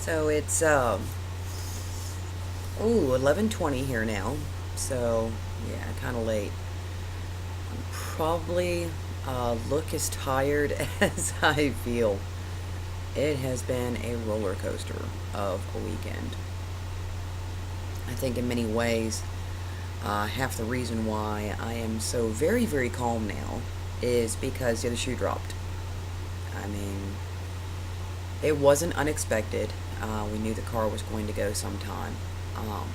So it's ooh, 11:20 here now. So yeah, kind of late. I'm probably look as tired as I feel. It has been a roller coaster of a weekend. I think in many ways, half the reason why I am so very, very calm now is because the other shoe dropped. I mean, it wasn't unexpected. We knew the car was going to go sometime. Um,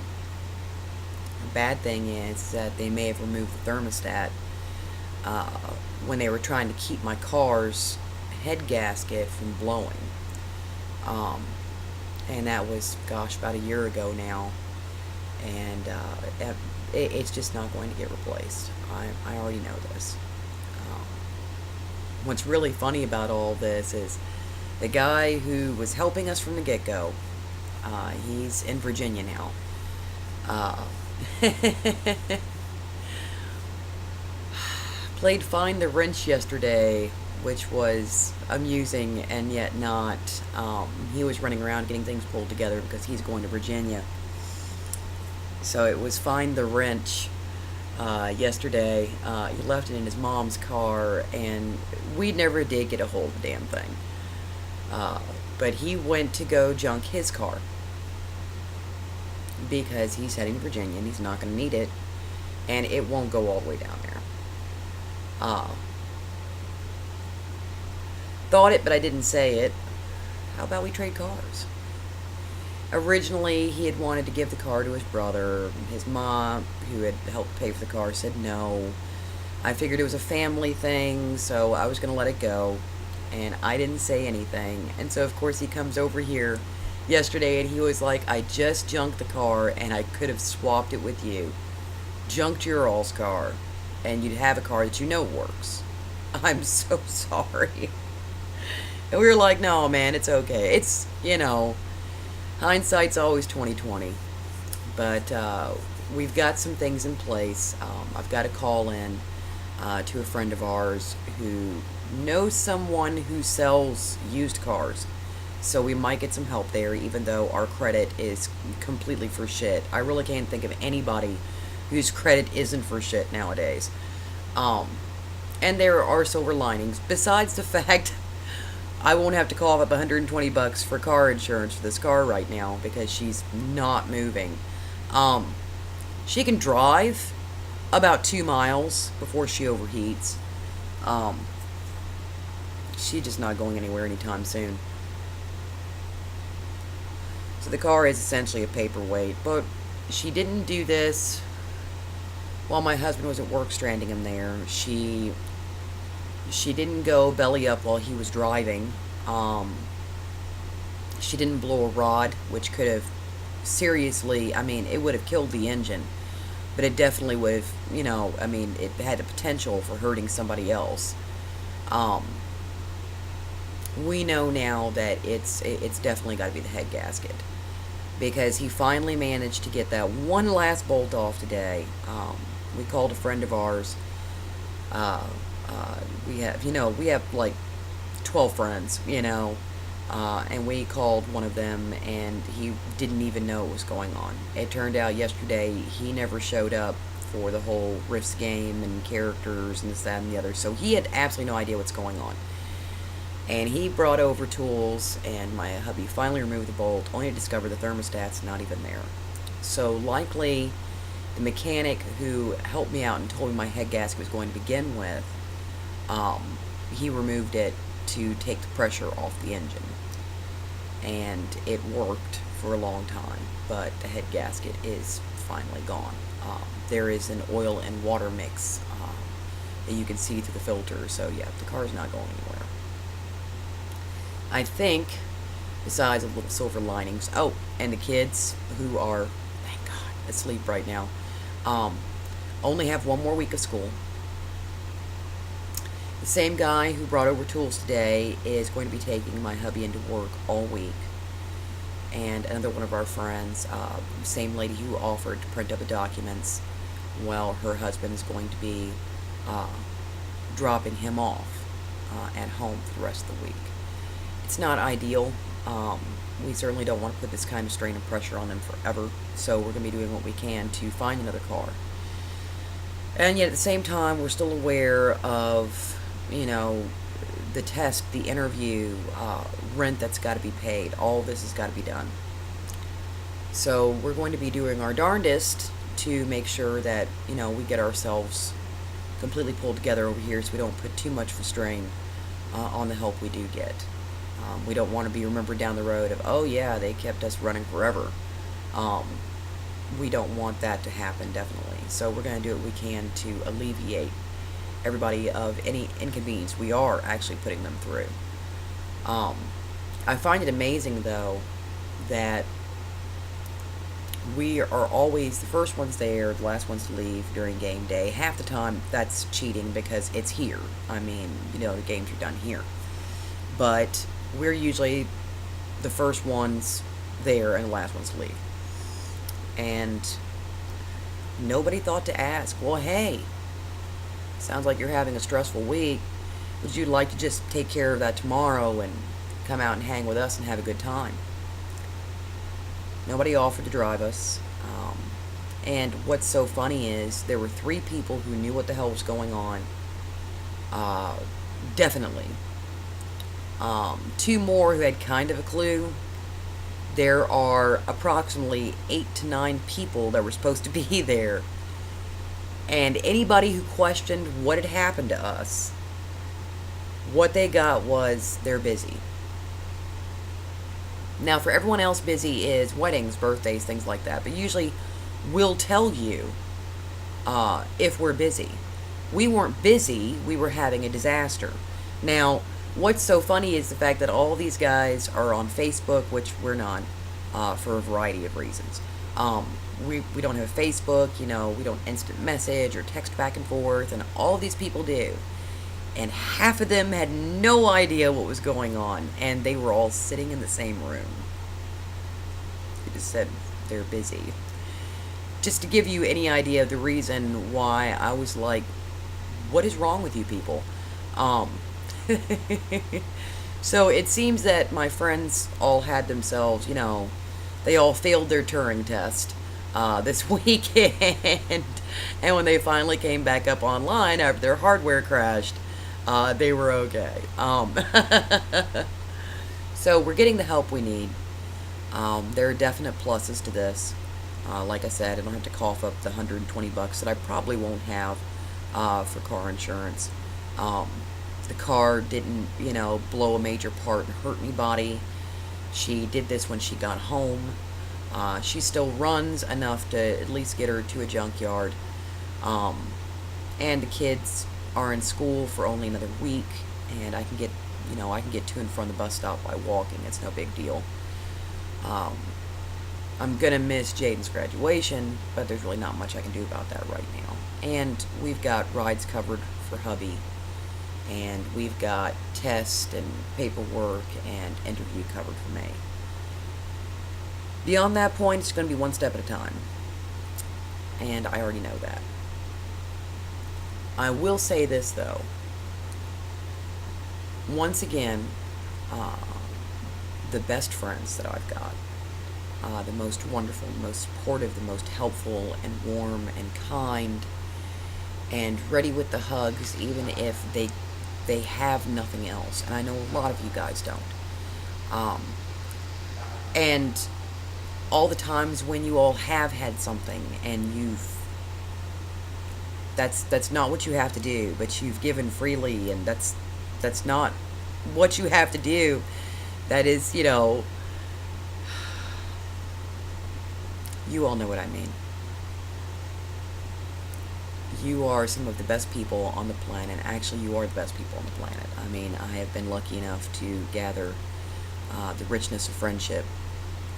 the bad thing is that they may have removed the thermostat uh, when they were trying to keep my car's head gasket from blowing. Um, and that was, gosh, about a year ago now. And it's just not going to get replaced. I already know this. Um, what's really funny about all this is the guy who was helping us from the get-go, he's in Virginia now. Uh, played Find the Wrench yesterday, which was amusing and yet not. He was running around getting things pulled together because he's going to Virginia. So it was Find the Wrench yesterday. He left it in his mom's car, and we never did get a hold of the damn thing. But he went to go junk his car because he's heading to Virginia and he's not going to need it, and it won't go all the way down there. Uh, thought it, but I didn't say it. How about we trade cars? Originally, he had wanted to give the car to his brother. His mom, who had helped pay for the car, said no. I figured it was a family thing, so I was going to let it go. And I didn't say anything. And so, of course, he comes over here yesterday and he was like, I just junked the car and I could have swapped it with you. Junked your all's car, and you'd have a car that you know works. I'm so sorry. And we were like, no, man, it's okay. It's, hindsight's always 2020. But we've got some things in place. I've got a call in to a friend of ours who knows someone who sells used cars. So we might get some help there, even though our credit is completely for shit. I really can't think of anybody whose credit isn't for shit nowadays. And there are silver linings. Besides the fact I won't have to call up $120 for car insurance for this car right now because she's not moving. She can drive about 2 miles before she overheats. She's just not going anywhere anytime soon. So the car is essentially a paperweight, but she didn't do this while my husband was at work stranding him there. She didn't go belly up while he was driving. She didn't blow a rod, which could have seriously, it would have killed the engine. But it definitely would have, it had the potential for hurting somebody else. We know now that it's definitely got to be the head gasket. Because he finally managed to get that one last bolt off today. We called a friend of ours. We have like 12 friends, and we called one of them and he didn't even know what was going on. It turned out yesterday he never showed up for the whole Rifts game and characters and this, that, and the other, so he had absolutely no idea what's going on. And he brought over tools, and my hubby finally removed the bolt, only to discover the thermostat's not even there. So likely the mechanic who helped me out and told me my head gasket was going to begin with, he removed it to take the pressure off the engine. And it worked for a long time, but the head gasket is finally gone. There is an oil and water mix that you can see through the filter, so yeah, the car's not going anywhere. I think, besides the little silver linings, and the kids who are, thank God, asleep right now, only have one more week of school. The same guy who brought over tools today is going to be taking my hubby into work all week. And another one of our friends, same lady who offered to print up the documents, well, her husband is going to be dropping him off at home for the rest of the week. It's not ideal. we certainly don't want to put this kind of strain and pressure on them forever, so we're going to be doing what we can to find another car. And yet at the same time, we're still aware of, the test, the interview, rent that's got to be paid. All of this has got to be done. So we're going to be doing our darndest to make sure that, we get ourselves completely pulled together over here so we don't put too much of a strain on the help we do get. We don't want to be remembered down the road of, oh yeah, they kept us running forever. We don't want that to happen, definitely. So we're going to do what we can to alleviate everybody of any inconvenience we are actually putting them through. I find it amazing, though, that we are always the first ones there, the last ones to leave during game day. Half the time, that's cheating because it's here. I mean, the games are done here. But we're usually the first ones there and the last ones to leave. And nobody thought to ask, well, hey, sounds like you're having a stressful week. Would you like to just take care of that tomorrow and come out and hang with us and have a good time? Nobody offered to drive us. And what's so funny is there were 3 people who knew what the hell was going on. Definitely. 2 more who had kind of a clue. There are approximately 8 to 9 people that were supposed to be there. And anybody who questioned what had happened to us, what they got was they're busy. Now, for everyone else, busy is weddings, birthdays, things like that. But usually, we'll tell you if we're busy. We weren't busy. We were having a disaster. Now, what's so funny is the fact that all these guys are on Facebook, which we're not, for a variety of reasons. We don't have Facebook, we don't instant message or text back and forth, and all of these people do. And half of them had no idea what was going on, and they were all sitting in the same room. They just said they're busy. Just to give you any idea of the reason why I was like, what is wrong with you people? So it seems that my friends all had themselves, they all failed their Turing test this weekend. And when they finally came back up online after their hardware crashed, they were okay. So we're getting the help we need. There are definite pluses to this. Like I said, I don't have to cough up the $120 that I probably won't have for car insurance. The car didn't, blow a major part and hurt anybody. She did this when she got home. She still runs enough to at least get her to a junkyard. And the kids are in school for only another week, and I can get to and from the bus stop by walking. It's no big deal. I'm gonna miss Jaden's graduation, but there's really not much I can do about that right now. And we've got rides covered for hubby, and we've got tests and paperwork and interview covered for May. Beyond that point, it's going to be one step at a time, and I already know that. I will say this, though. Once again, the best friends that I've got, the most wonderful, the most supportive, the most helpful and warm and kind and ready with the hugs, even if they have nothing else. And I know a lot of you guys don't. And all the times when you all have had something and that's not what you have to do, but you've given freely, and that's not what you have to do. That is, you all know what I mean. You are some of the best people on the planet. Actually, you are the best people on the planet. I mean, I have been lucky enough to gather the richness of friendship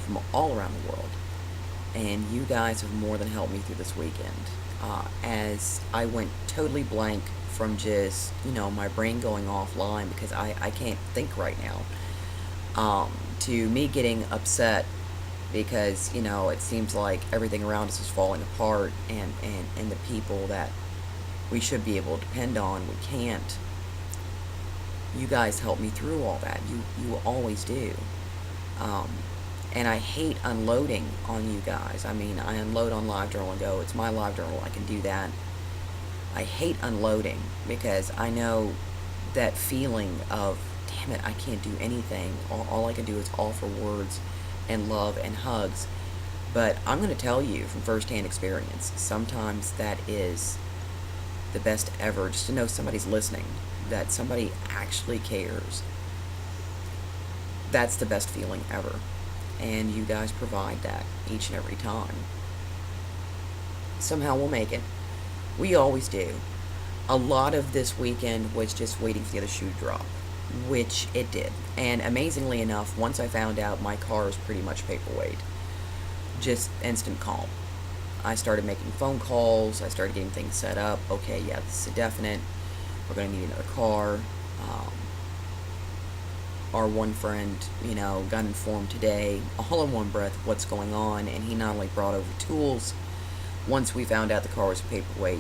from all around the world. And you guys have more than helped me through this weekend. As I went totally blank from just, my brain going offline because I can't think right now, to me getting upset because, it seems like everything around us is falling apart, and the people that we should be able to depend on, we can't. You guys help me through all that. You always do. Um, and I hate unloading on you guys. I mean, I unload on LiveJournal and go, it's my LiveJournal, I can do that. I hate unloading because I know that feeling of, damn it, I can't do anything. All I can do is offer words and love and hugs. But I'm going to tell you from firsthand experience, sometimes that is the best ever, just to know somebody's listening, that somebody actually cares. That's the best feeling ever. And you guys provide that each and every time. Somehow we'll make it. We always do. A lot of this weekend was just waiting for the other shoe to drop, which it did. And amazingly enough, once I found out my car is pretty much paperweight, just instant calm. I started making phone calls. I started getting things set up. Okay, yeah, this is a definite. We're going to need another car. Our one friend, got informed today, all in one breath, of what's going on, and he not only brought over tools. Once we found out the car was paperweight,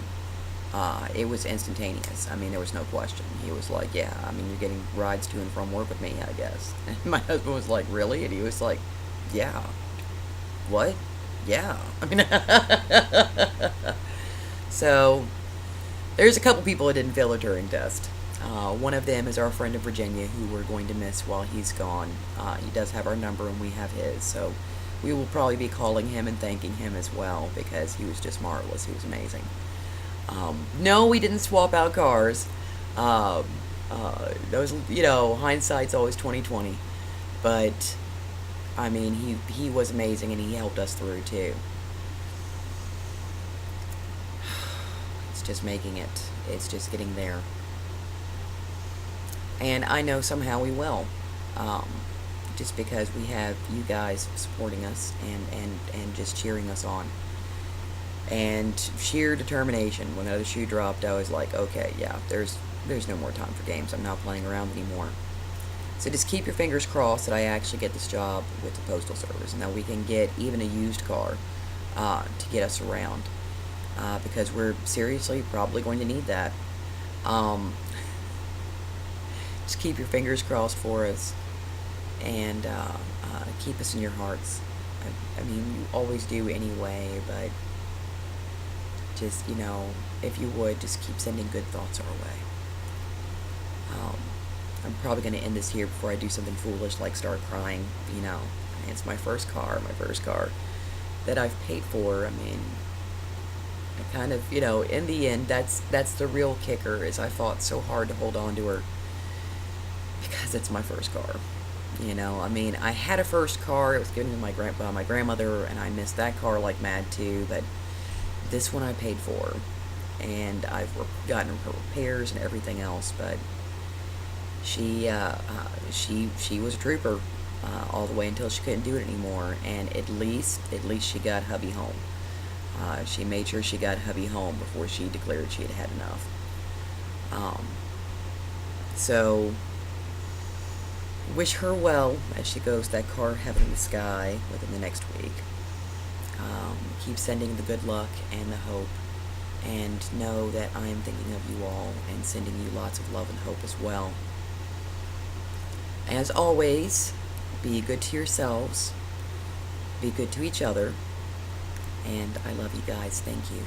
it was instantaneous. I mean, there was no question. He was like, yeah, I mean, you're getting rides to and from work with me, I guess. And my husband was like, really? And he was like, yeah. What? Yeah. I mean, so there's a couple people that didn't fail the Turing test. One of them is our friend in Virginia, who we're going to miss while he's gone. He does have our number and we have his, so we will probably be calling him and thanking him as well, because he was just marvelous. He was amazing. No, we didn't swap out cars. Those, hindsight's always 20/20. But I mean, he was amazing, and he helped us through too. It's just making it. It's just getting there. And I know somehow we will. Just because we have you guys supporting us and just cheering us on. And sheer determination. When the other shoe dropped, I was like, okay, yeah, there's no more time for games. I'm not playing around anymore. So just keep your fingers crossed that I actually get this job with the Postal Service, and that we can get even a used car to get us around. Because we're seriously probably going to need that. Just keep your fingers crossed for us, and keep us in your hearts. I mean, you always do anyway, but just, if you would, just keep sending good thoughts our way. I'm probably going to end this here before I do something foolish like start crying. It's my first car that I've paid for. I mean, I kind of, in the end, that's the real kicker, is I fought so hard to hold on to her because it's my first car. I mean, I had a first car. It was given to my grandmother, and I missed that car like mad too, but this one I paid for, and I've gotten her repairs and everything else, but she was a trooper all the way until she couldn't do it anymore, and at least she got hubby home. She made sure she got hubby home before she declared she had had enough. So wish her well as she goes to that car heaven in the sky within the next week. Keep sending the good luck and the hope, and know that I am thinking of you all and sending you lots of love and hope as well. As always, be good to yourselves, be good to each other, and I love you guys. Thank you.